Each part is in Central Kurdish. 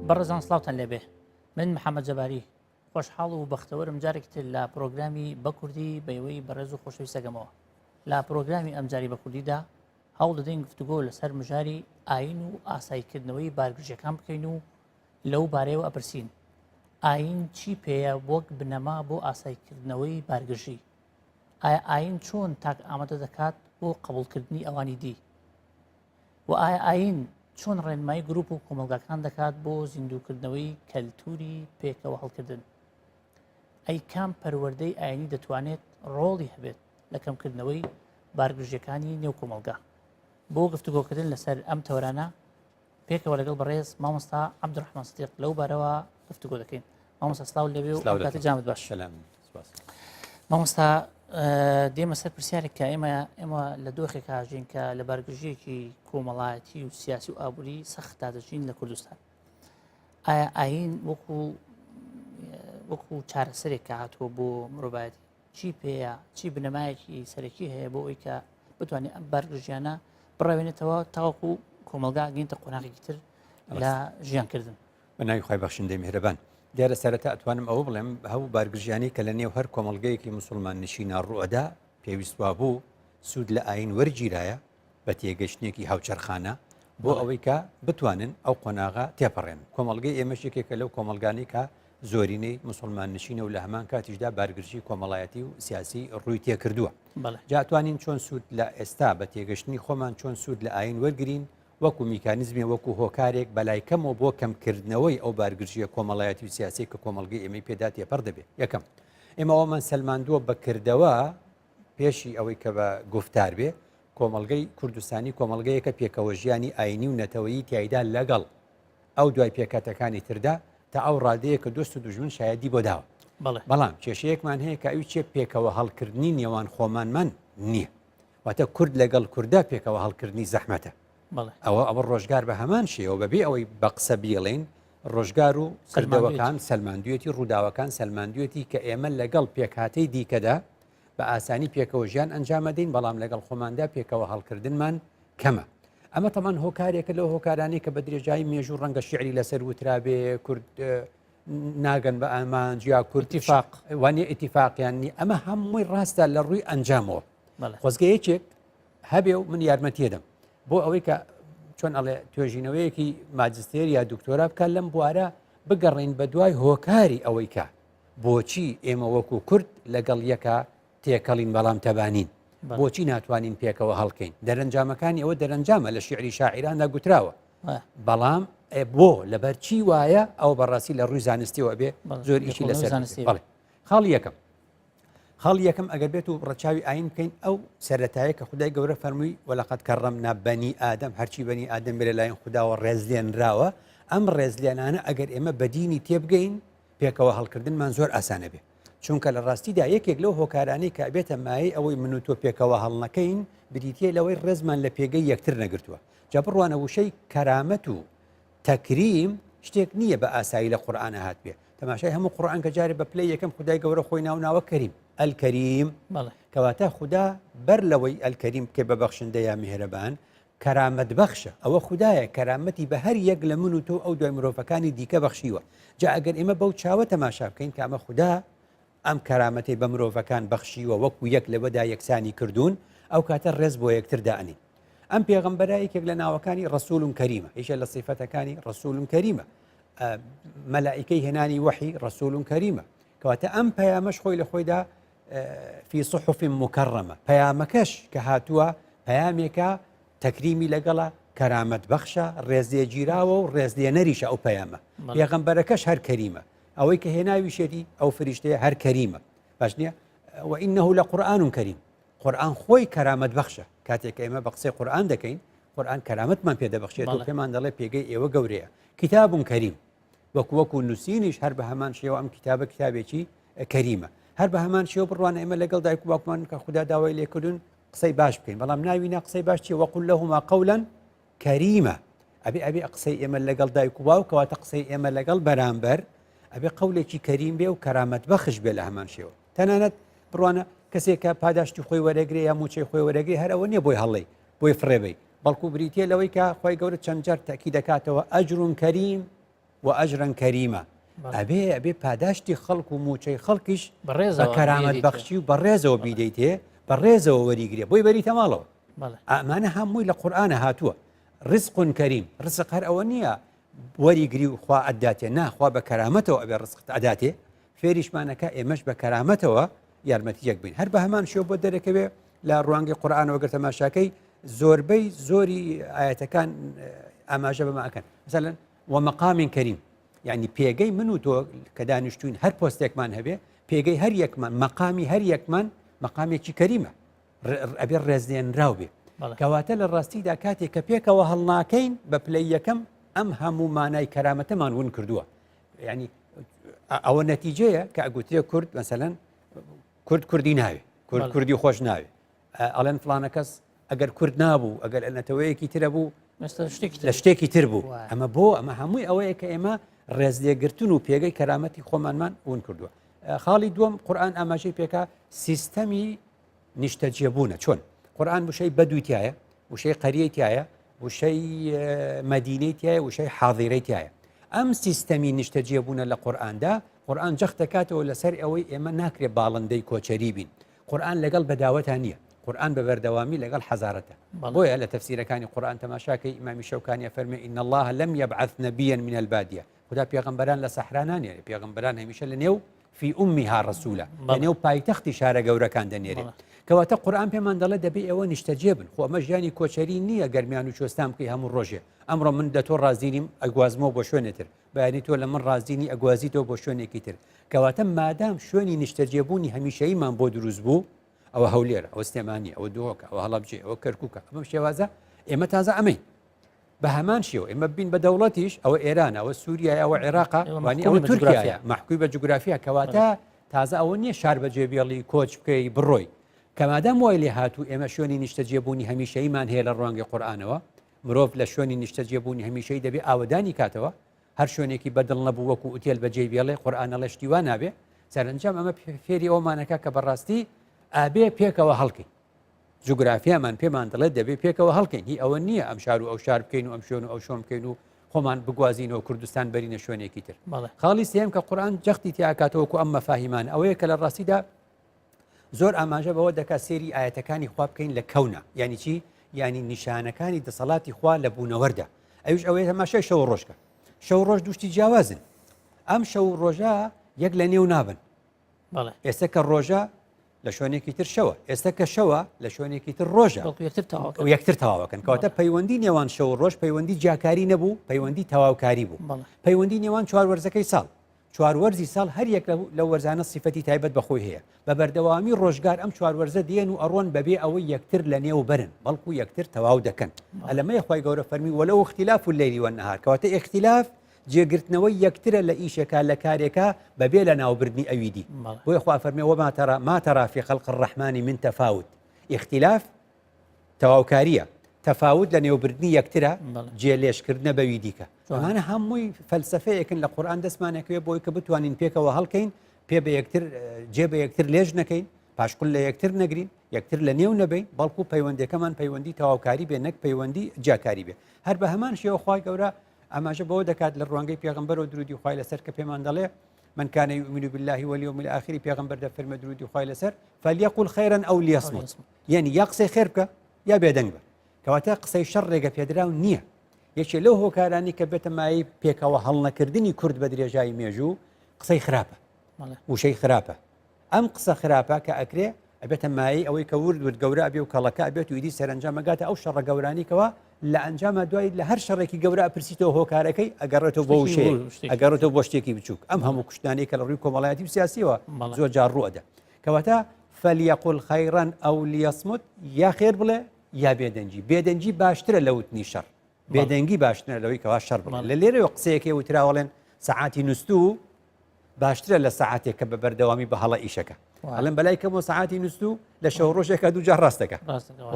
بەڕێزان سڵاوتان لێبێ من محەممەد جەباری خۆشحاڵ و بەختەوەرم جارێکتر لە پرۆگرامی بە کوردی بەیەوەی بەڕێز و خۆشەویستەکەمەوە لە پرۆگرامی ئەمجاری بە کوردیدا هەوڵ دەدەین گفتوگۆ لەسەر مژاری ئاین و ئاساییکردنەوەی بارگژیەکان بکەین و لەو بارەیەوە ئەپرسین ئاین چی پێیە وەک بنەما بۆ ئاساییکردنەوەی بارگژی ئایا ئاین چۆن تاک ئامادە دەکات بۆ قبولکردنی ئەوانی دی و ئایا ئاین چۆن ڕێنمایی گروپ و کۆمەلگاکان دەکات بۆ زیندووکردنەوەی کەلتوری پێکەوە هەڵکردن ئەی کام پەروەردەی ئاینی دەتوانێت ڕۆڵی هەبێت لە کەمکردنەوەی بارگژیەکانی نێو کۆمەلگا بۆ گفتوگۆکردن لەسەر ئەم تەورانە پێکەوە لەگەڵ بەڕێز مامۆستا عەبدوڕەحمان سدیق لەو بارەوە گفتوگۆ دەکەین مامۆستا سڵاو لێبێ و کاتی جامت باش مامۆستا دێمە سەر پرسیارێک کە ئێمە لە دۆخێک هاژین کە لە بارگژیەکی کۆمەڵایەتی و سیاسی و ئابووری سەختا دەژین لە کوردستان ئایا ئاین وەکو چارەسەرێک کە هاتووە بۆ مرۆڤایەتی چی پێەیە چی بنەمایەکی سەرەکی هەیە بۆ ئەوی کە بتوانێت ئەم بارگژیانە بڕاوێنێتەوە تاوەکو کۆمەلگا گەینتە قۆناغێکی تر لە ژیانکردن بە ناوی خۆی بەخشندەی میهرەبان دیارە سەرەتا ئەتوانم ئەوە بڵێم هەموو بارگژیانی کە لە نێو هەر کۆمەلگەیەکی موسڵمان نشینە ڕوئەدا پێویستوا بوو سوود لە ئاین وەرگیرایە بە تێگەشتێکی هاوچەرخانە بۆ ئەوەی کە بتوانن ئەو قۆناغا تێپەڕێن کۆمەلگەی ئێمەشێکێکە لەو کۆمەلگانی کە زۆرینەی موسڵمان نشینە و لە هەمان کاتیشدا بارگژی کۆمەڵایەتی و سیاسی ڕووی تێکردووە جاتوانین چۆن سوود لە ئێستا بە تێگەشتنی خۆمان چۆن سوود لە ئاین وەرگین وەکو میکانیزمی وەکو هۆکارێک بەلایکەمەوە بۆ کەمکردنەوەی ئەو بارگژیە کۆمەڵایەتی و سیاسی کە کۆمەلگەی ئێمەی پێدا تێپەڕ دەبێت یەکەم ئێمە ئەومان سەلماندووە بەکردەوە پێشی ئەوەی کە بە گفتار بێ کۆمەلگەی کوردستانی کۆمەلگەیەکە پێکەوە ژیانی ئاینی و نەتەوەیی تایدا لەگەڵ ئەو دوای پێکاتەکانی تردا تا ئەو ڕادەیە کە دۆست و دوژمن شایەتی بۆ داوە بەڵام کێشەیەکمان هەیە کە ئەوی چێ پێکەوە هەڵکردنی نێوان خۆمانمان نییە واتە کورد لەگەڵ کووردا پێکەوە هەڵکردنی زەحمەتە ئەوە ڕۆژگار بە هەمان شێوە بەبێ ئەوەی بە قسە بیڵێن ڕۆژگار و کردەوەکان سەلماندوێتی ڕووداوەکان سەلماندوێتی کە ئێمە لەگەڵ پێکهاتەی دیکەدا بە ئاسانی پێکەوە ژیان ئەنجامەدەین بەڵام لەگەڵ خۆماندا پێکەوە هەڵکردنمان کەمە ئەمە تەمان هۆکارێکە لەو هۆکارانی کە بە درێژایی مێژوو ڕەنگە شعری لەسەر وترابێ کورد ناگەن بە ئامانجیا کورتیفاق وانێ ئیتیفاقیانی ئەمە هەمووی ڕاستە لە ڕووی ئەنجامەوە خۆزگەیەکێک هەبێ و من یارمەتیەدەم بۆ ئەوەی کە چۆن ئەڵێ توێژینەوەیەکی ماجستێر یا دکتۆرا بکات لەم بوارە بگەڕین بە دوای هۆکاری ئەوەی کە بۆچی ئێمە وەکو کورد لەگەڵ یەکە تێکەڵین بەڵام تەبانین بۆچی ناتوانین پێکەوە هەڵکەین دەرەنجامەکانی ئەوە دەرەنجامە لە شعری شاعراندا گوتراوە بەڵام بۆ لەبەر چی وایە ئەو بەڕاستی لە ڕووی زانستیەوە بێ زۆر ئیشی لەسەر خاڵی یەکەم ئەگەر بێت و ڕەچاوی ئاین بکەین ئەو سەرەتایە کە خودای گەورە فەرمووی وەلەقەد کەڕەمنا بەنی ئادەم هەرچی بەنی ئادەم بێ لەلایەن خودداوە ڕێزلێنراوە ئەم ڕێزلێنانە ئەگەر ئێمە بەدینی تێبگەین پێکەوە هەڵکردنمان زۆر ئاسانە بێ چونکە لە ڕاستیدا یەکێک لەو هۆکارانەی کە بێتە مایە ئەوەی من و تۆ پێکەوە هەڵنەکەین بریتە لەوەی ڕێزمان لە پێگەی یەکتر نەگرتووە جا بڕوانە وشەی کەرامەت و تەکریم شتێک نییە بە ئاسایی لە قورئانە هات بێ تەماشای هەموو قورئان کە جارێ بە پلەی یەکەم خودای گەورە خۆی ناوناوە کەریم ئەلکەریم کەواتە خوددا بەر لەوەی ئەلکەریم بکێ بە بەخشندە یا میهرەبان کەرامەت بەخشە ئەوە خوددایە کەرامەتی بە هەر یەک لە من و تۆ ئەو دوای مرۆڤەکانی دیکە بەخشیوە جا ئەگەر ئێمە بەو چاوە تەماشا بکەین کە ئەمە خوددا ئەم کەرامەتی بە مرۆڤەکان بەخشیوە وەکو یەک لەوەدا یەکسانی کردوون ئەو کاتە ڕێز بۆ یەکتر دائنین ئەم پێغەمبەرە یەکێک لە ناوەکانی ڕەسوول کەریمە هیچە لە صیفەتەکانی ڕەسوول کەریمە مەلائیکەی هێنانی وحی ڕەسوول کەریمە کەواتە ئەم پەیامەش خۆی لە خۆیدا فی صحف مکەڕەمە پەیامەکەش کە هاتووە پەیامێکە تەکریمی لەگەڵە کەرامەت بەخشە ڕێزلێگیراوە و ڕێزلێنەریشە ئەو پەیامە پێغەمبەرەکەش هەر کەریمە ئەوەی کە هێناویشێتی ئەو فریشتەیە هەر کەریمە باش نییە وئینەه لەقورئان کەریم قورئان خۆی کەرامەت بەخشە کاتێک ئێمە بە قسەی قورئان دەکەین قورئان کەرامەتمان پێدەبەخشێت و پێمان دەڵێ پێگەی ئێوە گەورەیە کتاب کەریم وەکو نووسینیش هەر بە هەمان شێوە ئەم کتابە کتابێکی کەریمە هەر بە هەمان شێوە بڕوانە ئێمە لەگەڵ دایک و باوکمان کە خوددا داوای لێکردون قسەی باش بکەین بەڵام ناوینە قسەی باش چیە وەقول لەهما قەولا کەریمە ئەبێ قسەی ئێمە لەگەڵ دایک و باوکەواتە قسەی ئێمە لەگەڵ بەرامبەر ئەبێ قەولێکی کەریم بێ و کەرامەت بەخش بێ لە هەمان شێوە تەنانەت بڕوانە کەسێک کە پاداشتی خۆی وەرەگرێ یا موچەی خۆی وەرەگرێ هەر ئەوە نییە بۆی هەڵێ بۆی فڕێبەی بەڵکو بریتە لەوەی کە خۆی گەورە چەند جار تاکی دەکاتەوە ئەجر کەریم وأجرا كريما أبي پاداشتی خەڵک و موچەی خەڵکیش بە کەرامەت بەخشی و بەڕێزەوە بیدەیتێ بەڕێزەوە وەریگرێ بۆی بەریتە ماڵەوە ئەمانە هەمووی لە قورئانە هاتووە ڕزق کەریم ڕزق هەر ئەوە نییە وەریگری و خوا ئەداتێ ناخوا بە کەرامەتەوە ئەبێ ڕزقت ئەداتێ فێریشمانەکە ئێمەش بە کەرامەتەوە یارمەتیەک بین هەر بە هەمان شێوە بۆ دەرەکەوێ لە ڕوانگەی قورئانەوە گەر تەماشاکەی زۆربەی زۆری ئاەتەکان ئاماژە بەماکەن مثلا ومەقام کەریم یعنی پێگەی من و تۆ کە دانیشتوین هەر پۆستێکمان هەبێ پێگەی هەر یەکمان مەقامی هەر یەکمان مەقامێکی کەریمە ئەبێ ڕێزلێنراو بێ کەواتە لە ڕاستیدا کاتێک کە پێکەوە هەڵناکەین بە پلەی یەکەم ئەم هەموو مانای کەرامەتەمان ون کردووە یعنی ئەوە نەتیجەیە کە ئەگوترێ کورد مەسەلەن کورد کوردی ناوێ کورد کوردی خۆش ناوێ ئەڵێن فڵانە کەس ئەگەر کورد نابوو ئەگەر لە نەتەوەیەکی ترە بوو لە شتێکی تر بوو ئەمە بۆ ئەمە هەمووی ئەوەیە کە ئێمە ڕێزلێگرتن و پێگەی کەرامەتی خۆمانمان ون کردووە خاڵی دووەم قورئان ئاماژەی پێکا سیستەمی نیشتەجێبوونە چۆن قورئان وشەی بەدووی تایە وشەی قەریەی تایە وشەی مەدینەی تایە وشەی حاضیرەی تایە ئەم سیستەمی نیشتەجێبوونە لە قورئاندا قورئان جەخت دەکاتەوە لەسەر ئەوەی ئێمە ناکرێ باڵندەی کۆچەری بین قورئان لەگەڵ بەداوەتان نییە قورئان بە بەردەوامی لەگەڵ حەزارەتە بۆیە لە تەفسیرەکانی قورئان تەماشاکەی ئیمامی شەوکانی فەرمێ إن الله لم يبعث نبيا من البادية خدا پێغەمبەران لە سەحرا نانێرێ پێغەمبەران هەمیشە لە نێو في أمها رسولا لە نێو پایتەختی شارە گەورەکان دەنێرێ کەواتە قورئان پێمان دەڵێ دەبێ ئێوە نیشتەجێبن خۆ ئەمە ژیانی کۆچەری نییە گەرمیان و چۆستان بکەی هەموو ڕۆژێ ئەمڕۆ من دە تۆ ڕازینیم ئەگوازمەوە بۆ شوێنێتر بەیانی تۆ لە من ڕازینی ئەگوازیتەوە بۆ شوێنێکی تر کەواتە مادام شوێنی نیشتەجێبوونی هەمیشەییمان بۆ دروست بوو ئەوە هەولێرە ئەوە سلێمانی ئەوە دۆکە ئەوە هەڵەبجێ ئەوە کەرکووکە ئەمە شێوازە ئێمە تازە ئەمەی بە هەمان شێوە ئێمە بین بە دەوڵەتیش ئەوە ئێرانە ئەوە سووریای ئەوە عێراقا وانی ئەوە تورکیایە محکووی بە جوگرافیا کەواتە تازە ئەوە نییە شار بەجێ بێڵی کۆچ بکەی بڕۆی کەمادام وای لێ هاتوو ئێمە شوێنی نیشتەجێبوونی هەمیشەییمان هەیە لە ڕوانگەی قورئانەوە مرۆڤ لە شوێنی نیشتەجێبوونی هەمیشەیی دەبێ ئاودانی کاتەوە هەر شوێنێکی بەدڵ نەبوو وەکو ئوتێل بەجێ بێڵێ قورئانە لە شتیوان نابێ سەرنجام ئەمە فێری ئەومانەکە کە بەڕاستی ئابێ پێکەوە هەڵکەین جوگرافیامان پێمان دەڵێت دەبێ پێکەوە هەڵکەین هی ئەوە نییە ئەم شار و ئەو شار بکەین و ئەم شوێن و ئەو شۆم بکەین و خۆمان بگوازینەوە کوردستان بەرینە شوێنێکی تر خاڵی سێم کە قورئان جەختی تیاکاتەوەکو ئەم مەفاهیمان ئەوەیە کە لە ڕاستیدا زۆر ئاماژە بەوە دەکات سێری ئاەتەکانی خوا بکەین لە کەونە یعنی چی یعنی نیشانەکانی دەسەڵاتی خوا لە بوونەوەردا ئەوش ئەوەیە تەماشای شەو ڕۆژکە شەو ڕۆژ دوشتی جیاوازن ئەم شەو ڕۆژە یەک لە نێو نابن ئێستا کە ڕۆژە لە شوێنێکی تر شەوە ئێستا کە شەوە لە شوێنێکی تر ڕۆژە و یەکتر تەواوەکەن کەواتە پەیوەندی نێوان شەو ڕۆژ پەیوەندی جیاکاری نەبوو پەیوەندی تەواوکاری بوو پەیوەندی نێوان چوار وەرزەکەی ساڵ چوار وەرزی ساڵ هەر یەک لە وەرزانە سیفەتی تایبەت بەخۆی هەیە بە بەردەوامی ڕۆژگار ئەم چوار وەرزە دێن و ئەڕۆن بەبێ ئەوەی یەکتر لە نێو بەرن بەڵکو یەکتر تەواو دەکەن ئەلەمەیە خوای گەورە فەرمی وەلەو اختلاف الليل والنهار کەواتە اختلاف جێگرتنەوەی یەکترە لە ئیشێکا لە کارێکا بەبێ لە ناوبردنی ئەویدی بۆیە خوا فەرمێ وما ترى في خلق الرحمن من تفاوت اختلاف تەواوکاریە تەفاوت لە نێوبردنی یەکترە جێلێشکردنە بەوی دیکە ئەمانە هەمووی فەلسفەیەکن لە قورئان دەستمانێکوێ بۆی کە بتوانین پێکەوە هەڵکەین پێ بە یەکتر جێ بە یەکتر لێژ نەکەین پاشقل لە یەکتر نەگرین یەکتر لە نێو نەبین بەڵکو پەیوەندەکەمان پەیوەندی تەواوکاری بێ نەک پەیوەندی جیاکاری بێ هەر بە هەمان شێوە خوای گەورە ئاماژە بەوە دەکات لە ڕوانگەی پێغەمبەر و درودی خوای لەسەر کە پێمان دەڵێ من كان يؤمن بالله واليوم الآخر پێغەمبەر دەفەرمێ درودی خوای لەسەر فليقل خيرا أو ليصمت يعني یا قسەی خێر بکە یا بێدەنگ بە کەواتە قسەی شەڕ ڕێگە پێدراو نییە یەکێ لەو هۆکارانی کە بێتە مای پێکەوە هەڵنەکردنی کورد بە درێژایی مێژوو قسەی خراپە وشەی خراپە ئەم قسە خراپە کە ئەکرێ ئەبێتە مای ئەوەی کە ورد گەورە ئەبێ و کەڵەکە ئەبێت و ئیدی سەرنجامەگاتە ئەو شەڕە گەورانیکەوە لە ئەنجامە دوای لە هەر شەڕێکی گەورە ئەپرسیتەوە هۆکارەکەی ئەگەڕێتەوە بۆ وشەیە ئەگەڕێتەوە بۆ شتێکی بچووک ئەم هەموو کوشتانەی کە لە ڕووی کۆمەڵایەتی و سیاسیەوە زۆر جار ڕوئەدا کەواتە فليقل خيرا أو ليصمت یا خێر بڵێ یا بێدەنجی بێدەنجی باشترە لە وتنی شەڕ بێدەنگی باشترە لەوەی کەوا شەڕ بڵێ لە لێرەوە قسەیەکی وتراوەڵێن سەعاتی نووسوو باشترە لە سەعاتێک کە بە بەردەوامی بە هەڵە ئیشەکە ئەڵێن بەلای کەمەوە سەعاتی نووسوو لە شەو ڕۆژێکە دوو جار ڕاستەکە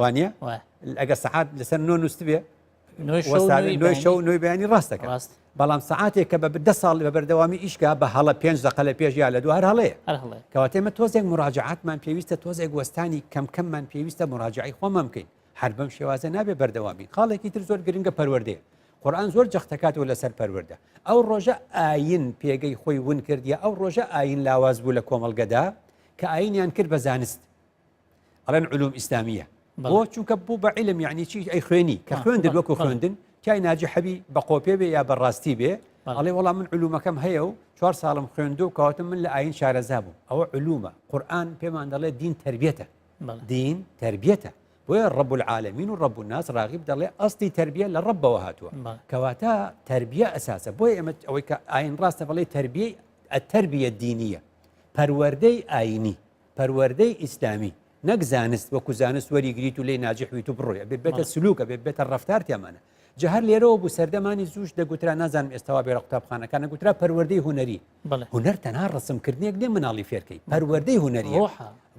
وانە ئەگە سەعات لەسەر نۆ نووسست بێ نوێ شەو نوێی بەیانی ڕاستەکە بەڵام سەعاتێک کە بە 10 ساڵ بە بەردەوامی ئیشکە بە هەڵە 5 دقە لە پێش یا لە دوو هەر هەڵەیە کەواتە ئێمە تۆزێک مراجعاتمان پێویستە تۆزێک وەستانی کەمکەممان پێویستە مراجعی خۆمان بکەین هەر بەم شێوازە نابێ بەردەوامی خاڵێکی تر زۆر گرنگە پەروەردەیە قورآن زۆر جەختەکاتەوە لەسەر پەروەردە ئەو ڕۆژە ئاین پێگەی خۆی ون کردیە ئەو ڕۆژە ئاین لاواز بوو لە کۆمەڵگەدا کە ئاینیان کرد بە زانست ئەڵێن علوم ئیسلامیە بۆ چونکە بوو بە عیلم یعنی چی ئەی خوێنی کە خوێندن وەکو خوێندن کای ناجحەبی بە قۆپێ بێ یا بەڕاستی بێ ئەڵێ وەڵام من علومەکەم هەیە و 4 ساڵم خوێندو و کەواتم من لە ئاین شارەزا بوو ئەوە علومە قورآن پێمان دەڵێ دین تربیەتە دین تربیەتە بۆیە ڕەب العالەمین و ڕەب الناس ڕاغیب دەڵێ ئەسڵی تربیە لە ڕەبەوە هاتووە کەواتە تربیە ئەساسە بۆیە ئێمە ئەوەی کە ئاین ڕاستە بەڵێ تربیەی التربیە دینیە پەروەردەی ئاینی پەروەردەی ئیسلامی نەک زانست وەکو زانست وەریگریت و لێ ناجحویت و بڕۆیە بێتە سلوکە بێتە ڕەفتار تێمانە جا هەر لێرەوە بوو سەردەمانی زوش دەگوترا نازانم ئێستاوا بێرە قوتابخانەکان دەگوترا پەروەردەی هونەری هونەر تەنها ڕسمکردنێک نێ مناڵی فێرکەی پەروەردەی هونەریە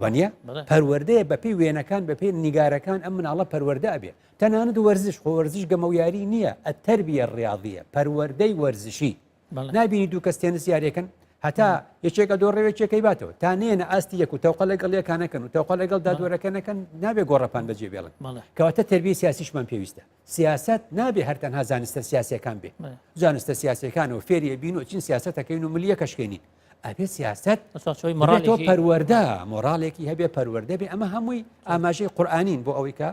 وانە پەروەردەیە بەپێی وێنەکان بەپێی نیگارەکان ئەم مناڵە پەروەردە ئەبێ تەنانەت وەرزش خۆ وەرزش گەمەویاری نییە ئەتەربیە ڕیاضیە پەروەردەی وەرزشی نابینی دوو کەس تێنس یاریەکەن هەتا یەکێکە دۆڕێوێکێکەکەی باتەوە تا نێنە ئاستی یەک و تەوقە لەگەڵ یەکانەکەن و تەوقە لەگەڵ دادوەرەکەنەکەن نابێ گۆڕەپان بەجێ بێڵن کەواتە تربیە سیاسیشمان پێویستە سیاست نابێ هەر تەنها زانستە سیاسیەکان بێ زانستە سیاسیەکانەوە فێریە بین و چین سیاسەتەکەین و ملیەکەشکێنین ئەبێ سیاست تۆ پەروەردە مۆراڵێکی هەبێ پەروەردە بێ ئەمە هەمووی ئاماژەی قورئانین بۆ ئەوەی کە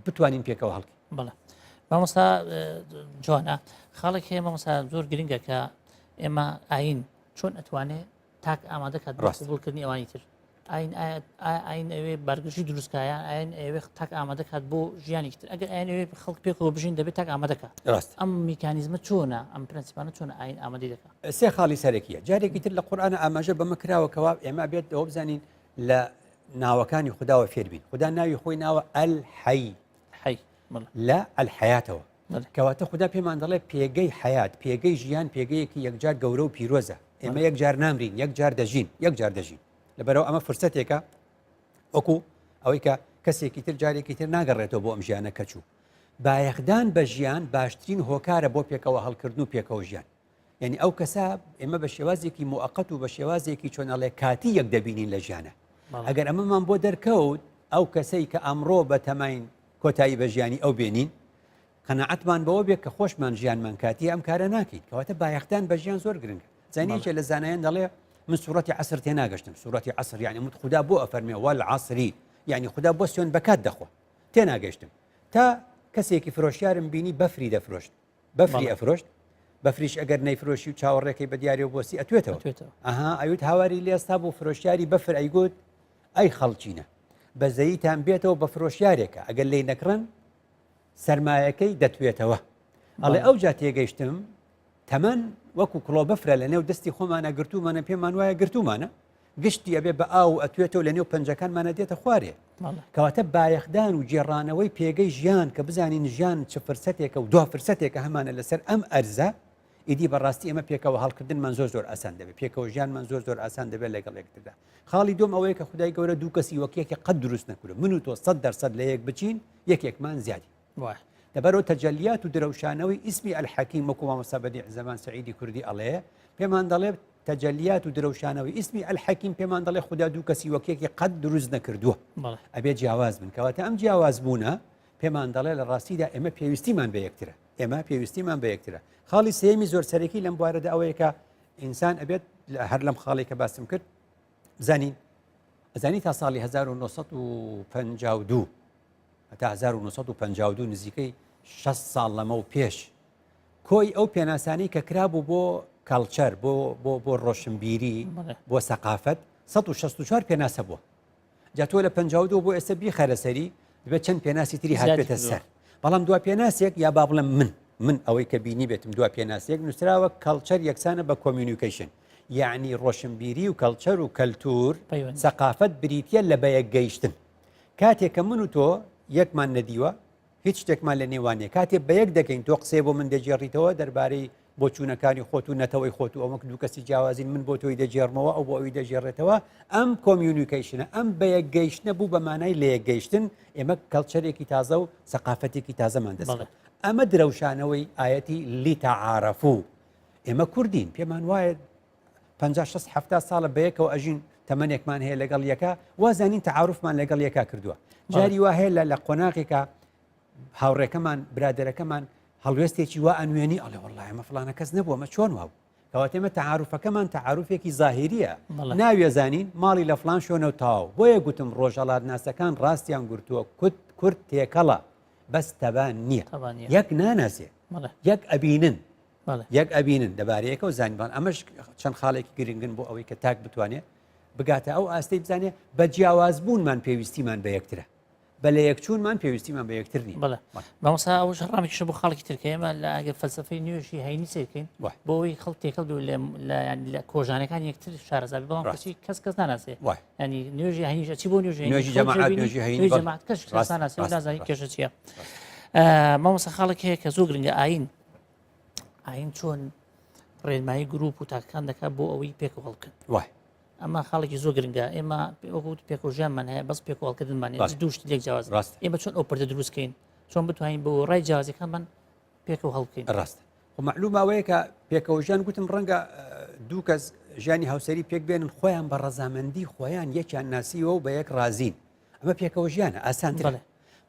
بتوانین پێکەوە هەڵکی بەڵێ مامۆستا جوانە خاڵێک هەیە مامۆستا زۆر گرنگە کە ئێمە ئاین چۆن ئەتوانێت تاک ئامادەکات بۆ قبولکردنی ئەوانی تر ئاین ئەوێ بەرگشتی دروستکایە ئاین ئەوێ تاک ئامادەکات بۆ ژیانی تر ئەگەر ئاین ئەوێ خەڵک پێکەوە بژین دەبێت تاک ئامادەکات ئەم میکانیزمە چۆنە ئەم پرەنسیپانە چۆن ئاین ئامادەی دەکات سێ خاڵی سەرەکیە جارێکی تر لە قورئانە ئاماژە بەمە کراوەکەوە ئێمە بێت ئەوە بزانین لە ناوەکانی خودداوە فێربین خوددا ناوی خۆی ناوە ئەلحەی لە ئەلحەیاتەوە کەواتە خوددا پێمان دەڵێ پێگەی حیات پێگەی ژیان پێگەیەکی یەکجار گەورە و پیرۆزە ئێمە یەکجار نامرین یەکجار دەژین لەبەرەوە ئەمە فرسەتێکە وەکو ئەوەی کە کەسێکی تر جارێکی تر ناگەڕێتەوە بۆ ئەم ژیانە کەچوو بایەخدان بە ژیان باشترین هۆکارە بۆ پێکەوە هەڵکردن و پێکەوە ژیان یعنی ئەو کەسە ئێمە بە شێوازێکی موقەت و بە شێوازێکی چۆنەڵێ کاتی یەک دەبینین لە ژیانە ئەگەر ئەمەمان بۆ دەرکەوت ئەو کەسەی کە ئەمڕۆ بە تەماین کۆتایی بە ژیانی ئەو بێنین قەنەعەتمان بەوە بێت کە خۆشمان ژیانمان کاتی ئەم کارە ناکەیت کەواتە بایەختان بە ژیان زۆر گرنگە زانیەکێ لە زانایان دەڵێ من سوورەتی عەسر تێناگەشتم سوورەتی عەسر یعنی من خوددا بۆ ئەفەرمێ والعەسری یعنی خوددا بۆ سوێن بەکات دەخوا تێناگەشتم تا کەسێکی فرۆشیارم بینی بەفری دەفرۆشت بەفری ئەفرۆشت بەفریش ئەگەر نەیفرۆشی و چاوەڕێکەی بە دیارێ و بۆسی ئەتوێتەوە ئەها ئەوت هاواری لێستا بۆ فرۆشیاری بەفر ئەیگوت ئەی خەڵچینە بەزەییتان بێتەوە بە فرۆشیارێکە ئەگەر لێی نەکڕن سەرمایەکەی دەتوێتەوە ئەڵێ ئەو جا تێگەیشتم تەمەن وەکو کڵۆ بەفرە لە نێو دەستی خۆمانە گرتومانە پێمان وایە گرتومانە گشتی ئەبێ بە ئاو ئەتوێتەوە لە نێو پەنجەکانمانە دێتە خوارێ کەواتە بایەخدان و جێڕانەوەی پێگەی ژیان کە بزانین ژیان چ فرسەتێکە و دو فرسەتێکە هەمانە لەسەر ئەم ئەرزە ئیدی بەڕاستی ئێمە پێکەوە هەڵکردنمان زۆر ئاسان دەبێت پێکەوە ژیانمان زۆر ئاسان دەبێت لەگەڵ یەکتردا خاڵی دوم ئەوەیە کە خودای گەورە دوو کەسی وەکیەکی قەت دروست نەکردو من و تۆ 100% لە یەک بچین یەکێکمان زیادی دەبەرەوە تەجەلیات و درەوشانەوەی ئیسمی ئەلحەکیم وەکو مامۆستا بەدیع زەمان سەعیدی کوردی ئەڵێ پێمان دەڵێ تەجەلیات و درەوشانەوەی ئیسمی ئەلحەکیم پێمان دەڵێ خوددا دوو کەسی وەکیەکی قەت دروست نەکردووە ئەبێ جیاواز بن کەواتە ئەم جیاواز بوونە پێمان دەڵێ لە ڕاستیدا ئێمە پێویستیمان بە یەکترە پێویستیمان بە یەکترە خاڵی سێمی زۆر سەرەکی لەم بوارەدا ئەوەیە کە ئینسان ئەبێت هەر لەم خاڵی کە باسم کرد زانی تا ساڵی 1952 تا 1952 نزیکەی 6 ساڵ لەمە و پێش کۆی ئەو پێناسانەی کە کرابوو بۆ کاڵچەر بۆ ڕۆشنبیری بۆ سەقافەت 164 پێناسە بووە جا تۆ لە 52 بۆ ئێستا بیخەرە سەری دەبێت چەند پێناسی تری هاتبێتە سەر بەڵام دوا پێناسێک یا با بڵێم من ئەوەی کە بینی بێتم دوا پێناسێک نووسراوە کەڵچەر یەکسانە بە کۆمیونیکیشن یعنی ڕۆشنبیری و کەڵچەر و کەلتور سەقافەت بریتە لە بەیەک گەیشتن کاتێککە من و تۆ یەکمان نەدیوە هیچ شتێکمان لە نێوانێ کاتێک بە یەک دەکەین تۆ قسێ بۆ من دەجێڕیتەوە دەربارەی بۆچوونەکانی خۆت و نەتەوەی خۆت و ئەوەک دوو کەسی جیاوازین من بۆ تۆی دەجێڕمەوە ئەو بۆ ئەوی دەژێڕێتەوە ئەم کۆمیونیکیشنە ئەم بەیەک گەیشتنە بوو بە مانای لە یەک گەیشتن ئێمە کەڵچەرێکی تازە و سەقافەتێکی تازەمان دەست ئەمە درەوشانەوەی ئاەتی لیتەعارەفوو ئێمە کوردین پێمان وایە 50-60 ساڵە بەیەکەوە ئەژین تەمەنێکمان هەیە لەگەڵ یەکە وازانین تەعاروفمان لەگەڵ یەکا کردووە جاری وا هەیە لە قۆناغێکە هاوڕێکەمان برادەرەکەمان هەڵوێستێکی وا ئەنوێنی ئەڵێ وەڵڵای ئەمە فڵانە کەس نەبووە ئەمە چۆن وابوو کەواتە ئێمە تەعاروفەکەمان تەعاروفێکی زاهیریە بەڵێ. ناوێزانین ماڵی لە فڵان شوێنە و تاو بۆیە گوتم ڕۆژهەڵات ناسەکان ڕاستیان گرتووە کورد تێکەڵە بەس تەبان نییە تەبان نییە. یەک ناناسێ بەڵێ یەک ئەبینن بەڵێ یەک ئەبینن دەبارەیەکە و زانیبان ئەمەش چەند خاڵێکی گرنگن بۆ ئەوەی کە تاک بتوانێت بگاتە ئەو ئاستەی بزانێ بە جیاوازبوونمان پێویستیمان بە یەکترە بە لە یەکچوونمان پێویستیمان بە یەکتر نیە بەڵێ مامۆستا ئەوش ڕامێکیشە بۆ خاڵێکی ترکە ئێمە لە ئەگەر فەلسفەی نوێژی هەینی سیرکەین وای. بۆ ئەوەی خەڵک تێکەڵ بێ لە کۆژانەکان یەکتر شارەزابی بەڵام ڕاست. کەسی کەس ناناسێ وای. ینی نوێژی هەینیش چی بۆ نوێژی جەماعەت، نوێژی هەینی، بەڵێ. جەماعەت کەس ڕاست، ناناسێ و ڕاست، نازانی ڕاست. کێشە چییە مامۆستا خاڵێک هەیە کە زۆر گرنگە ئاین چۆن ڕێنمایی گروپ و تاکەکان دەکات بۆ ئەوەی پێکەوە هەڵکن وای ئەمە خاڵێکی زۆر گرنگە ئێمە وەکوت پێکۆژیانمان هەیە بەس پێکۆڵکردنمان ڕاست. دووشت لێک جیاواز ڕاست. ئێمە چۆن ئەو پردە دروستکەین چۆن بتوانین بۆ ڕای جیاوازەکانمان پێکەوە هەڵکەین ڕاستە خۆ معلوم ئەوەیە کە پێکەوەژیان گوتم ڕەنگە دوو کەس ژیانی هاوسەری پێک بێنن خۆیان بە ڕەزامەندی خۆیان یەکیان ناسیوە و بە یەک رازین ئەمە پێکەوەژیانە ئاسانترە بەڵێ.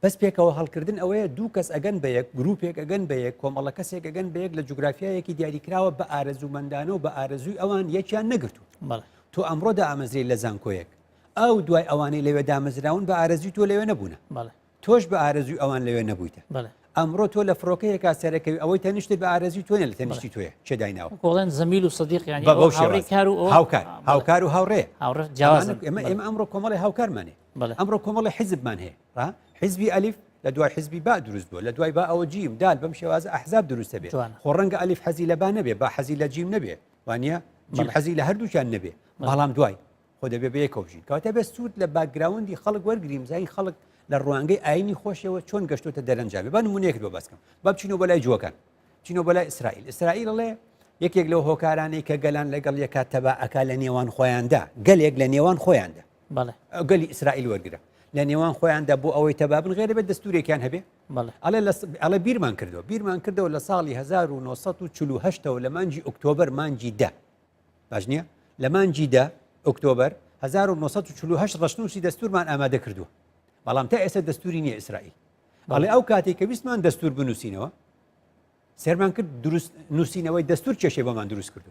بەس پێکەوە هەڵکردن ئەوەیە دوو کەس ئەگەن بە یەک گروپێک ئەگەن بە یەک کۆمەڵە کەسێک ئەگەن بە یەک لە جوگرافیایەکی دیاریکراوە بە ئارەزومەندانە و بە ئارەزووی ئەوان یەکیان نەگرتو بەڵێ تۆ ئەمڕۆدا ئامەزری لە زانکۆیەک ئەو دوای ئەوانەی لەوێ دامەزراون بە ئارەزوی تۆ لەوێ نەبوونە بەڵێ تۆش بە ئارەزوی ئەوان لەوێ نەبوویتە بەڵێ ئەمڕۆ تۆ لە فڕۆکەیەکا سەرەکەوی ئەوەی تەنیشت بە ئارەزوی تۆنە لە تەنیشتی تۆیە چێ دایناوە کۆڵێن زەمیل و سەدیق ینی بە بەو هاوڕێی کار و ئەوە- هاوکار هاوکار و هاوڕێ هاوڕێ جیاوازن. ئێمە ئەمڕۆ کۆمەڵی هاوکارمانێ بەڵێ. ئەمڕۆ کۆمەڵی حیزبمان هەیە حیزبی ئەلیف لە دوای حیزبی با دروست بووە لە دوای با ئەوە جیم دال بەم شێوازە ئەحزاب دروستە بێ جوانە. خۆ ڕەنگە ئەلیف حەزی لە با نەبێ با حەزی لە جیم نەبێ وانە جیم بەڵێ. حەزی لە هەردووچیان نەبێ بەڵام دوای خۆ دەبێ بە یەکەوژین کەواتە بێ سوود لە باگراوندی خەڵک وەرگریم زای خەڵک لە ڕوانگەی ئاینی خۆشەوە چۆن گەشتۆتە دەرەنجامێ با نمونەیەک بۆ باسکەم با بچینەوە بەلای جووەکان چینەوە بەلای ئیسرائیل ئەڵێ یەکێک لەو هۆکارانەی کە گەلان لەگەڵ یەکات تەبعەکە لە نێوان خۆیاندا گەلێک لە نێوان خۆیاندا بەڵێ گەلی ئیسرائیل وەرگرە لە نێوان خۆیاندا بۆ ئەوەی تەبابن غێرە بێت دەستورێکیان هەبێ بەڵێ ئەڵێ بیرمان کردەوە لە ساڵی 1948ەوە لە مانجی ئۆکتۆبەر مانجی دا باش نییە لە مانجی دا ئۆکتۆبەر 1948 ڕشنووسی دەستورمان ئامادە کردووە بەڵام تا ئێستا دەستوری نییە ئیسرائیل ئەڵێ ئەو کاتێک کە ویستمان دەستور بنووسینەوە سێرمان کرد دروست نووسینەوەی دەستور کێشەی بەمان دروست کردو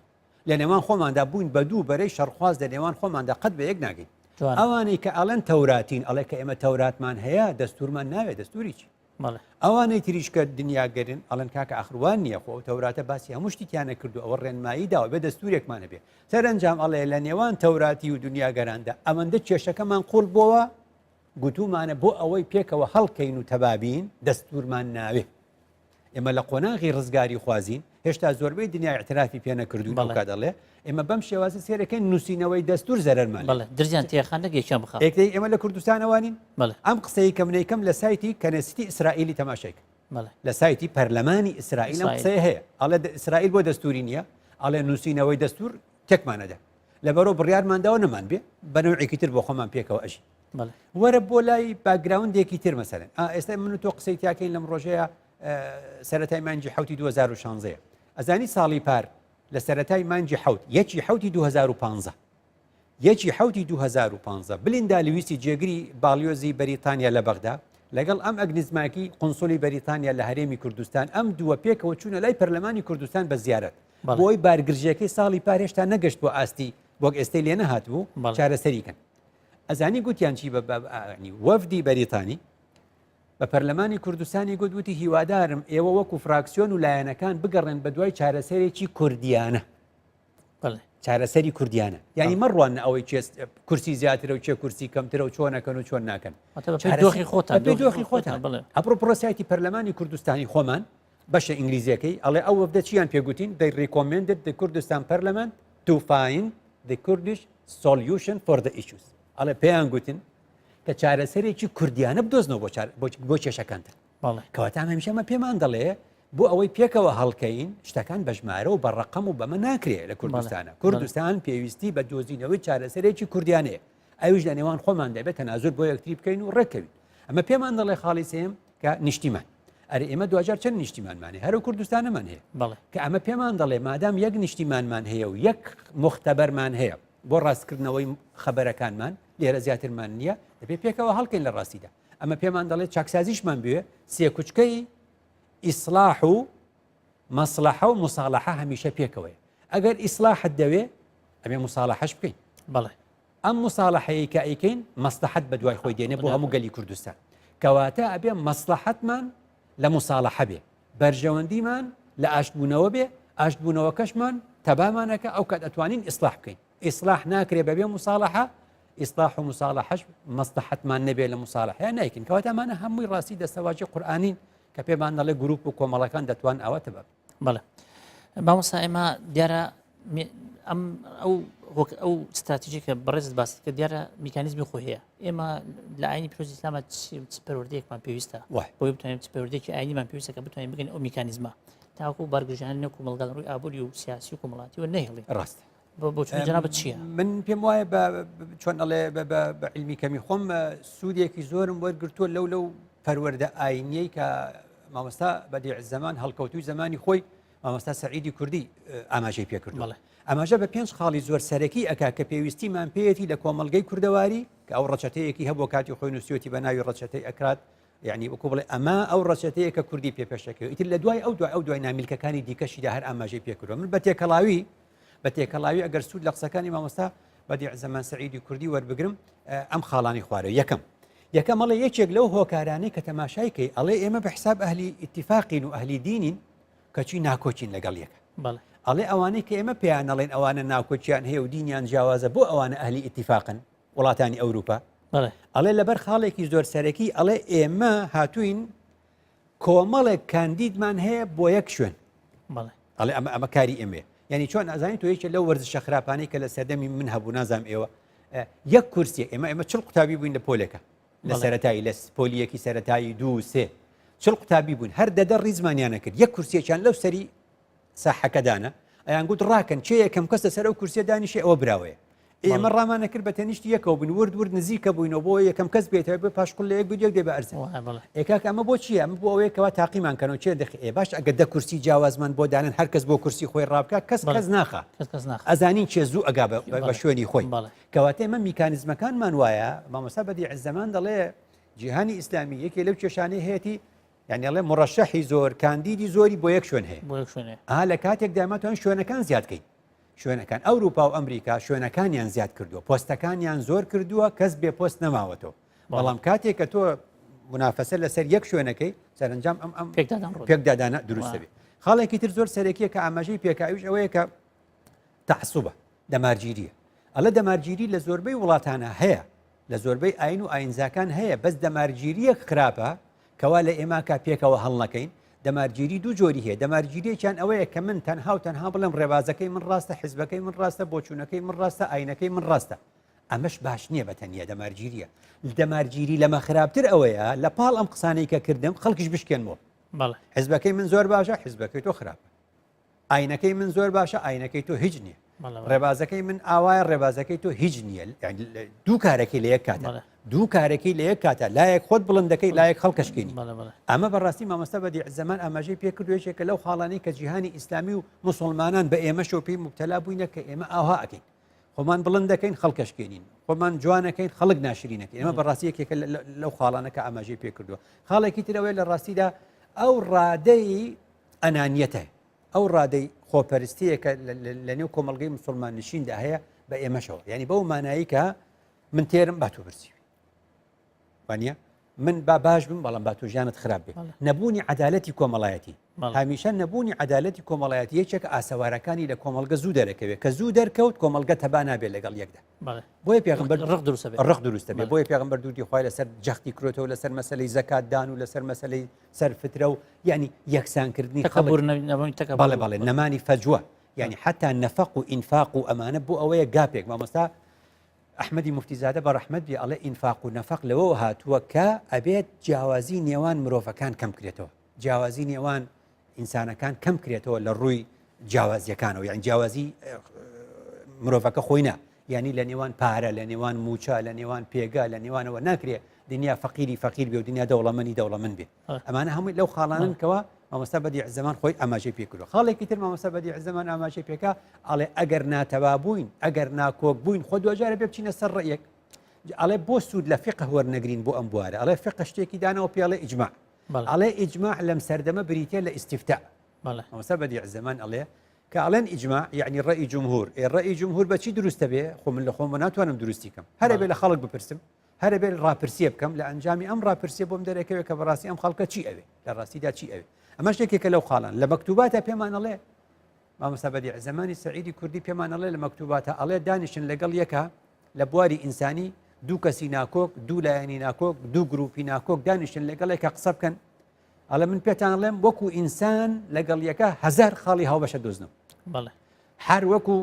لە نێوان خۆماندا بووین بە دوو بەرەی شەڕخواز لە نێوان خۆماندا قەت بە یەک ناگەین جوانە. ئەوانەی کە ئەڵەن تەوراتین ئەڵێ کە ئێمە تەوراتمان هەیە دەستورمان ناوێت دەستوری چی بەڵێ ئەوانەی تریشکە دنیاگەرن ئەڵەن کاکە ئەخروان نییە خۆ تەوراتە باسی هەموو شتیانە کردو ئەوە ڕێنمایی داوە بێ دەستورێکمانە بێ سەرنجام ئەڵێ لە نێوان تەوراتی و دنیاگەراندا ئەمەندە کێشەکەمان قوڵ بووە گوتومانە بۆ ئەوەی پێکەوە هەڵکەین و تەبابین دەستورمان ناوێ ئێمە لە قۆناغی ڕزگاری خوازین هێشتا زۆربەی دنیای اعترافی پێ نەکردوون بەڵێ. ئەو دەڵێ ئێمە بەم شێوازە سێرەکەین نووسینەوەی دەستور زەرەرمان بەڵێ درجیان تێخان نەگەیشان بخە ئێکدەی ئێمە لە کوردستانەوانین بەڵێ ئەم قسەی کە منەیەکەم لە سایتی کەنەسیتی ئیسرائیلی تەماشایک بەڵێ لە سایتی پەرلەمانی ئیسرائیل ئەم قسەیە هەیە ئەڵێ ئیسرائیل بۆ دەستوری نییە ئەڵێ نووسینەوەی دەستور تێکمانەدا لەبەرەوە بڕیارمانداوە نەمان بێ بە نوعێکی تر بۆ خۆمان پێکەوە ئەژی بەڵێ وەرە بۆ لای باگراوندێکی تر مەسەرن ئێستا من و تۆ قسەی تاکەین لەم ڕۆژەیە سەرەتای مانجی حوتی 2016 ئەزانی ساڵی پار لە سەرەتای مانجی حوت یەکی حوتی 2015 یەکی حوتی 2015 بلیندا لویسی جێگری باڵیۆزی بەریتانیا لە بەغدا لەگەڵ ئەم ئەگنیزماکی قنسولی بەریتانیا لە هەرێمی کوردستان ئەم دووە پێکەوە چوونە لای پەرلەمانی کوردستان بە زیارەت بەڵێ. بۆی بارگرژەکەی ساڵی پار هێشتا نەگەشت بۆ ئاستی بۆ ئێستای لێ نەهات بوو بەڵێ. چارەسەریکەن ئەزانی گوتیان چی بە وەفدی بەریتانی بە پەرلەمانی کوردستانی گوتوتی هیوادارم ئێوە وەکو فراکسیۆن و لایەنەکان بگەڕێن بە دوای چارەسەرێکی کوردیانە بەڵێ چارەسەری کوردیانە یعنی مەڕوان ئەوەی کورسی زیاترە و چێ کورسی کەمترە و چۆنەکەن و چۆن ناکەن دۆخی خۆتان دۆخی خۆتان بڵێ ئەپڕۆ پرۆسایەتی پەرلەمانی کوردستانی خۆمان بەشە ئینگلیزیەکەی ئەڵێ ئەو وەفدە چیان پێگوتین they recommended the Kurdistan Parliament to find the Kurdish solution for the issues ئەڵێ پێیان گوتن کە چارەسەرێکی کوردیانە بدۆزنەوە بۆ کێشەکانتر بەڵێ کەواتە هەمیشەمە پێمان دەڵێ بۆ ئەوەی پێکەوە هەڵکەین شتەکان بە ژمارە و بە ڕقم و بەمە ناکرێت لە کوردستانە کوردستان پێویستی بە دۆزینەوەی چارەسەرێکی کوردیانەیە ئەویش لە نێوان خۆمان دەبێت تەنازور بۆ یەکتری بکەین و ڕێکەوین ئەمە پێمان دەڵێ خاڵی سێم کە نیشتیمان ئەرێ ئێمە دوجار چەند نیشتیمانمانێ هەرو کوردستانەمان هەیە بەڵێ کە ئەمە پێمان دەڵێ مادام یەک نیشتیمانمان هەیە و یەک مختبەرمان هەیە بۆ ڕاستکردنەوەی خەبەرەکانمان لێرە زیاترمان نییە دەبێت پێکەوە هەڵکەین لە ڕاستیدا ئەمە پێمان دەڵێت چاکسازیشمان بوێ سێ کوچکەی ئیسلاح و مەسلەحە و مساڵەحە هەمیشە پێکەوەی ئەگەر ئیسلاحت دەوێ ئەبێ مساڵەحەش بکەین بەڵێ ئەم مساڵەحەیە کە ئەیکەین مەسلەحەت بە دوای خۆی دێنێ بۆ هەموو گەلی کوردستان کەواتە ئەبێ مەسلەحەتمان لە مساڵەحە بێ بەرژەوەندیمان لە ئاشتبوونەوە بێ ئاشتبوونەوەکەشمان تەبامانەکە ئەو کات ئەتوانین ئیسلاح بکەین ئیسلاح ناکرێ بەبێ مساڵەحە ئیسلاح و مساڵەحەش مەسلەحەتمان نەبێ لە مساڵەحەیە نایکن کەواتە ئەمانە هەمووی ڕاستی دەستەواژی قورئانین کە پێمان دەڵێ گروپ و کۆمەڵەکان دەتوان ئەوەتە بە بەڵێ مامۆستا ئێمە دیارە ئەم ئەو استراتیژی کە بەڕێزت باست کە دیارە میکانیزمی خۆی هەیە ئێمە لە ئاینی پیرۆزی ئیسلامە پەروەردەیەکمان پێویستە بۆی بتوانین پەروەردەیەکی ئاینیمان پێویستە کە بتوانین بگەین ئەو میکانیزمە تاوەکو بارگەژانی نەک و مەڵگەڵ ڕووی ئابووری و سیاسی و کۆمەڵاتیوە نەهێڵێ ڕاست بۆ چون جەنابەت چییە؟ من پێم وایە چۆن ئەڵێ بە علمی کەمی خۆم سوودێکی زۆرم وەرگرتووە لەو پەروەردە ئاینیەی کە مامۆستا بەدیع زەمان هەڵکەوتوی زمانی خۆی مامۆستا سەعیدی کوردی ئاماژەی پێکردووە ئەماژە بە 5 خاڵی زۆر سەرەکی ئەکا کە پێویستیمان پێیەتی لە کۆمەڵگەی کوردەواری کە ئەو ڕەچەتەیەکی هەبوو کاتی خۆی نووسیوەتی بە ناوی ڕەچەتەی ئەکرات یعنی وەکو بڵێ ئەمە ئەو ڕەچەتەیە کە کوردی پێپێشەکەوە ئیتر لە دوای ئەو دوای نامیلکەکانی دیکەشیدا هەر ئاماژەی پێکردووە من بە تێکەڵاوی ئەگەر سوود لە قسەکانی مامۆستا بەدیع زەمان سەعیدی کوردی وەربگرم ئەم خاڵانی خوارەوە یەکەم ئەڵێ یەکێک لەو هۆکارانەی کە تەماشایکەی ئەڵێ ئێمە بە حساب ئەهلی ئیتیفاقین و ئەهلی دینین کەچی ناکۆچین لەگەڵ یەکە ئەڵێ ئەوانەی کە ئێمە پێیان نەڵێن ئەوانە ناکۆچیان هەیە و دینیان جیاوازە بۆ ئەوانە ئەهلی ئیتیفاقن وڵاتانی ئەوروپا ئەڵێ لەبەر خاڵێکی زۆر سەرەکی ئەڵێ ئێمە هاتوین کۆمەڵێک کاندیدمان هەیە بۆ یەک شوێن ئەڵێ ئەمە کاری ئێمێ یعنی چۆن ئازانی تۆ یەکێک لەو وەرزشە خراپانەی کە لە سەردەمی من هەبوو نازام ئێوە یەک کورسیە ئێمە چڵ قوتابی بووین لە پۆلێکە لە سەرەتایی لە پۆلیەکی سەرەتایی 2 3 چڵ قوتابی بوون هەر دەدە ڕیزمانیانە کرد یەک کورسیەکیان لەو سەری ساحەکەدانە ئەیان گوت ڕاکەن چێ یەکەم کەس لەسەر ئەو کورسیە دانیشێ ئەوە براوەیە ئێمە ڕامانە کرد بە تەنیشتی یەکەوە بن ورد نزیکە بووینەوە بۆ یەکەم کەس بێتەوە بێ پاشقل لە یەک بوو یەک دێ بە ئەرزێ ئێکاکە ئەمە بۆ چییە ئەمە بۆ ئەوەیەکەوە تاقیمان کەنەوە چێ دەخێ باش ئەگەر دە کورسی جیاوازمان بۆ دانن هەر کەس بۆ کورسی خۆی ڕابکە کەس ناخە ئەزانین چێ زوو ئەگا بە شوێنی خۆی کەواتە ئێمە میکانیزمەکانمان وایە مامۆستا بەدیع زەمان دەڵێ جیهانی ئیسلامی یەکێ لەو کێشانەی هەیەی یعنی ئەڵێ مڕەشەحی زۆر کاندیدی زۆری بۆ یەک شوێن هەیە لە کاتێک داماتوان شوێنەکان زیادکەین شوێنەکان ئەوروپا و ئەمریکا شوێنەکانیان زیاد کردووە پۆستەکانیان زۆر کردووە کەس بێ پۆست نەماوەتەوە بەڵام کاتێک کە تۆ منافەسە لەسەر یەک شوێنەکەی سەرنجام ئەم پێکدادانە دروستە بێ خاڵێکی تر زۆر سەرەکیە کە ئاماژەی پێکاویش ئەوەیە کە تەعسوبە دەمارگیریە ئەڵە دەمارگیری لە زۆربەی وڵاتانە هەیە لە زۆربەی ئاین و ئاینزاکان هەیە بەس دەمارگیریە خراپە کەوا لە ئێمە کا پێکەوە هەڵ نەکەین دەمارگیری دوو جۆری هەیە دەمارگیریەکیان ئەوەیە کە من تەنها و تەنها بڵێم ڕێبازەکەی من ڕاستە حیزبەکەی من ڕاستە بۆچوونەکەی من ڕاستە ئاینەکەی من ڕاستە ئەمەش باش نییە بەتەنیە دەمارگیریە دەمارگیری لەمە خراپتر ئەوەیە لە پاڵ ئەم قسانەی کە کردم خەڵکیش بشکێنەوە حیزبەکەی من زۆر باشە حیزبەکەی تۆ خراپە ئاینەکەی من زۆر باشە ئاینەکەی تۆ هیچ نییە ڕێبازەکەی من ئاوایە ڕێبازەکەی تۆ هیچ نییە دوو کارێکی لە یەک کاتە دوو کارێکی لە یەک کاتە لایەک خۆت بڵندەکەی لایەک خەڵکەشکێنی ئەمە بەڕاستی مامۆستا بەدیع زەمان ئاماژەی پێکردوێکێکە لەو خاڵانەی کە جیهانی ئیسلامی و مسلمانان بە ئێمە شۆپی مبتەلا بووینە کە ئێمە ئاها ئەکەین خۆمان بڵند دەکەین خەڵکەشکێنین خۆمان جوانەکەین خەڵک ناشرینەکەین ئێمە بەڕاستی یەکێکە لەو خاڵانە کە ئاماژەی پێکردووە خاڵێکی ترەوەی لە ڕاستیدا ئەو ڕادەی ئەنانیەتە ئەو ڕادەی خۆپەرستیە کە لە نێو کۆمەڵگەی مسلمان نشیندا هەیە بە ئێمەشەوە یعنی بەو مانایی کە من تێرم با تۆ برسی وانە من با باش بم بەڵام با تۆ ژیانت خراپ بێت نەبوونی عەدالەتی کۆمەڵایەتی هەمیشە نەبوونی عەدالەتی کۆمەڵایەتی یەکێک ئاسەوارەکانی لە کۆمەڵگە زوو دەرەکەوێت کە زوو دەرکەوت کۆمەڵگە تەبا نابێت لەگەڵ یەکدا بۆیە پێغەمبەر ڕق دروستە بێت بۆیە پێغەمبەر دووری خوای لەسەر جەختی کرۆتەوە لەسەر مەسەلەی زەکات دان و لەسەر مەسەلەی سەرفترە و یعنی یەکسانکردنی بەڵێ نەمانی فەجوە یعنی حتا نەفەق و ئینفاق و ئەمانە بۆ ئەوەیە گاپێک مامۆستا ئەحمەدی موفتیزادە بە ڕەحمەت بێ ئەڵێ ئینفاق و نەفەق لەوە هاتووە کە ئەبێت جیاوازی نێوان مرۆڤەکان کەم کرێتەوە جیاوازی نێوان ئینسانەکان کەم کرێتەوە لە ڕووی جیاوازیەکانەوە یعنی جیاوازی مرۆڤەکە خۆینە یعنی لە نێوان پارە لە نێوان موچە لە نێوان پێگا لە نێوانەوە ناکرێت دنیا فەقیری فەقیر بێ و دنیا دەوڵەمەندی بێ ئەمانە هەمووی لەو خاڵانن کەوە مامۆستا بەدیع زەمان خۆی ئاماژەی پێکردووە خاڵێکی تر مامۆستا بەدیع زەمان ئاماژەی پێکا ئەڵێ ئەگەر ناتەوا بووین ئەگەر ناکۆک بووین خۆ دوجارە بێ بچینە سەر ڕێیەک ئەڵێ بۆ سوود لە فقه وەرنەگرین بۆ ئەم بوارە ئەڵێ فقه شتێکی دانەوە پێڵێ ئیجماع بەڵێ. ئەڵێ ئیجماع لەم سەردەمە بریتە لە ئیستیفتا بەڵێ ئەوسا بەدیع زەمان ئەڵێ کە ئەڵێن ئیجماع یعنی ڕەئی جمهور ڕەئی جمهور بەچی دروستە بێ خۆ من لە خۆم ناتوانم دروستی کەم هەرە بێ لە خەڵک بپرسم هەرە بێ ڕاپرسیە بکەم لە ئەنجامی ئەم ڕاپرسیە بۆم دەرەکەوێت کە بەڕاستی ئەم خەڵکە چی ئەوێ لە ڕاستیدا چی ئەوێ ئەمە شتێکێکە لەو خاڵان لە مەکتوباتە پێمان ئەڵێ مامۆستا بەدیع زەمانی سەعیدی کوردی پێمان ئەڵێ لە مەکتوباتە ئەڵێ دانیشن لەگەڵ یەکە لە بواری ئینسانی دوو کەسی ناکۆک دوو لایەنی ناکۆک دوو گروپی ناکۆک دانیشن لەگەڵ یەکە قسە بکەن ئەڵێ من پێتان ئەڵێم وەکو ئینسان لەگەڵ یەکە هەزار خاڵی هاوبەشە دۆزنم بەڵێ هەر وەکو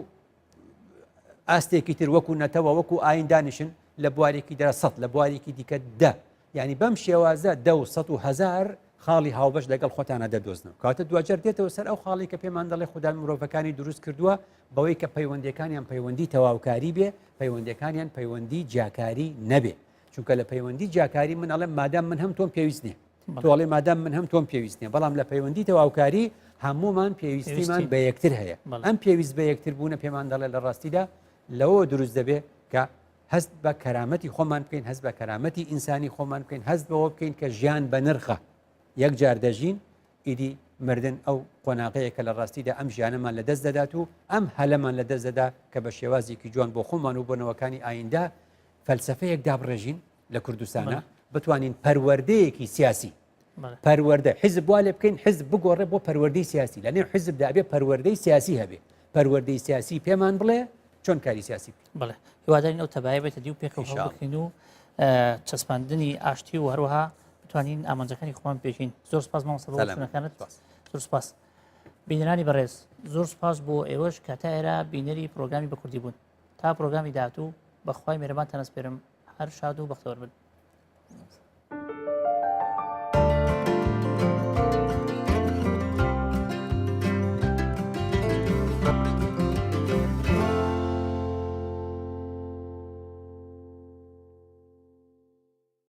ئاستێکی تر وەکو نەتەوە وەکو ئاین دانیشن لە بوارێکی دەرە سەد لە بوارێکی دیکە دە یعنی بەم شێوازە دە و سەد و هەزار خاڵی هاوبەش لەگەڵ خۆتانە دەدۆزنەوە کاتە دوجار دێتەوە سەر ئەو خاڵی کە پێمان دەڵێ خوددا مرۆڤەکانی دروست کردووە بەوەی کە پەیوەندیەکانیان پەیوەندی تەواوکاری بێ پەیوەندیەکانیان پەیوەندی جیاکاری نەبێ چونکە لە پەیوەندی جیاکاری من ئەڵێم مادام من هەم تۆم پێویست نییە تۆڵێ مادام من هەم تۆم پێویست نییە بەڵام لە پەیوەندی تەواوکاری هەمومان پێویستیمان بە یەکتر هەیە ئەم پێویست بە یەکتر بوونە پێمان دەڵێ لە ڕاستیدا لەوە دروست دەبێ کە هەست بە کەرامەتی خۆمان بکەین هەست بە کەرامەتی ئینسانی خۆمان بکەین هەست بەوە بکەین کە ژیان بە نرخە یەک جار دەژین ئیدی مردن ئەو قۆناغەیە کە لە ڕاستیدا ئەم ژیانەمان لە دەست دەدات و ئەم هەلەمان لە دەست دەدا کە بە شێوازێکی جوان بۆ خۆمان و بۆنەوەکانی ئایندا فەلسفەیەک دابڕێژین لە کوردستانە بتوانین پەروەردەیەکی سیاسی پەروەردە حیزب وا لێ بکەین حیزب بگۆڕێ بۆ پەروەردەی سیاسی لە نێو حیزبدا بێ پەروەردەی سیاسی هەبێ پەروەردەی سیاسی پێمان بڵێ چۆن کاری سیاسی بڵێ هیوادارین ئەو تەبایە بێتە دی و پێکەوە بکەین و چەسپاندنی ئاشتی و هەروەها بتوانین ئامانجەکانی خۆمان پێشین زۆر سپاس مامۆستا بۆ چونەکانت زۆر سپاس بینەرانی بەڕێز زۆر سپاس بۆ ئێوەش کە تا ئێرە بینەری پرۆگرامی بە کوردی بوون تا پرۆگرامی داهاتوو بەخوای میهرەبان تەنەسپێرم هەر شاد و بەختەوەر بن